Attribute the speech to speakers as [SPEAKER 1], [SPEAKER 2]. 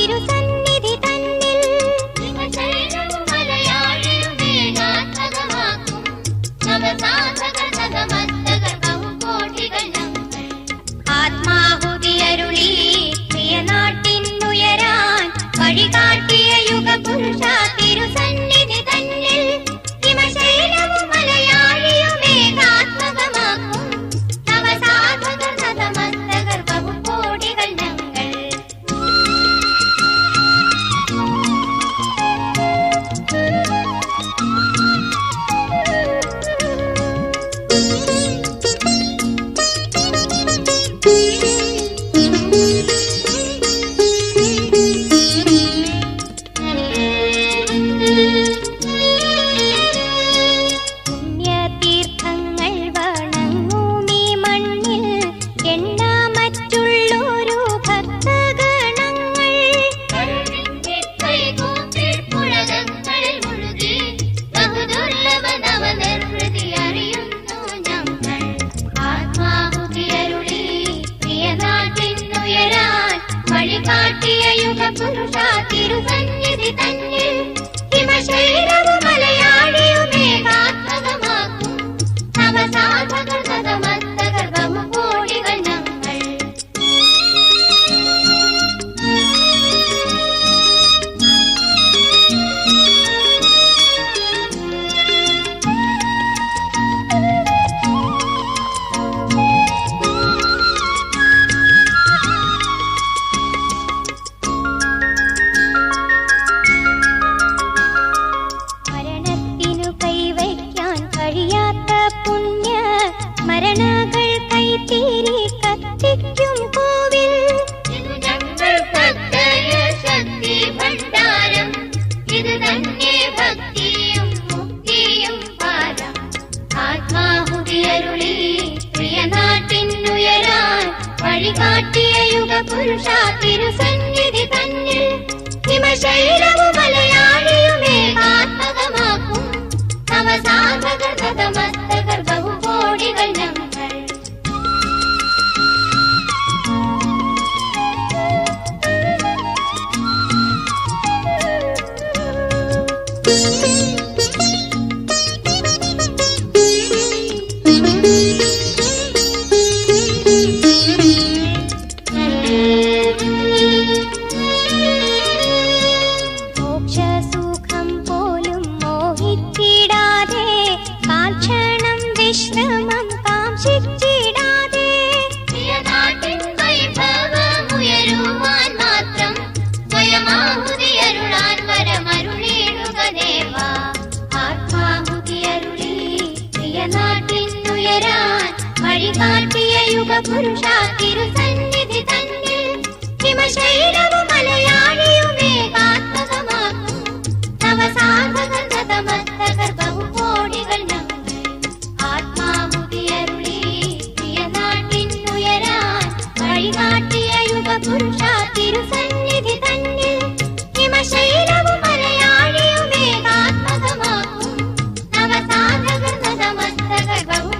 [SPEAKER 1] തിരുസന്നിധി തന്നിൽ ആത്മാഹുതിയരുളി പ്രിയനാട്ടിന്നുയരാൻ വഴികാട്ടിയ യുഗപുരുഷ തിരുസന്നിധി തന്നിൽ ഹിമശൈലവും മലയാഴിയുമേകാത്മകമാക്കും നവസാധകർ നതമസ്തകർ ബഹുകോടികൾ ഞങ്ങൾ. പുണ്യതീർത്ഥങ്ങൾ വണങ്ങൂമീ മണ്ണിൽ എണ്ണമറ്റുള്ളൊരു ഭക്തഗണങ്ങൾ ആത്മാഹുതിയരുളി പ്രിയനാട്ടിന്നുയരാൻ വഴികാട്ടിയ യുഗപുരുഷ തിരുസന്നിധി തന്നിൽ ഹിമശൈലവും മലയാഴിയുമേകാത്മകമാക്കും നവസാധകർ നതമസ്തകർ ബഹുകോടികൾ ഞങ്ങൾ. മരണത്തിനു കൈവയ്ക്കാൻ കഴിയാത്ത പുണ്യ മരണകൾ കൈത്തീരി കത്തിക്കും കോവിൽ ഇത് ഞങ്ങൾ ഭക്തയ ശക്തി ഭണ്ഡാരം ഇത് തന്നെ ഭക്തിയും മുക്തിയും പാരം. ആത്മാഹുതിയരുളി പ്രിയനാട്ടിന്നുയരാൻ വഴികാട്ടിയ യുഗപുരുഷ തിരുസന്നിധി തന്നിൽ ഹിമശൈലവും മലയാഴിയുമേകാത്മകമാക്കും നവസാധകർ നതമസ്തകർ ബഹുകോടികൾ ഞങ്ങൾ. മോക്ഷസുഖം പോലും മോഹിച്ചിടാതെ കാക്ഷണം വിശ്രമം കാംക്ഷിച്ചിടാതെ പ്രിയനാട്ടിൻ വൈഭവമുയരുവാൻ മാത്രം സ്വയമാഹുതിയരുളാൻ വരമരുളിടുക ദേവാ. ആത്മാഹുതിയരുളി പ്രിയനാട്ടിന്നുയരാൻ വഴികാട്ടിയ യുഗപുരുഷ തിരുസന്നിധി തന്നിൽ ഹിമശൈലവും മലയാഴിയുമേകാത്മകമാക്കും നവസാധകർ നതമസ്തകർ ബഹുകോടികൾ ഞങ്ങൾ. ആത്മാഹുതിയരുളി പ്രിയനാട്ടിന്നുയരാൻ വഴികാട്ടിയ യുഗപുരുഷ തിരുസന്നിധി തന്നിൽ ഹിമശൈലവും മലയാഴിയുമേകാത്മകമാക്കും നവസാധകർ നതമസ്തകർ ബഹു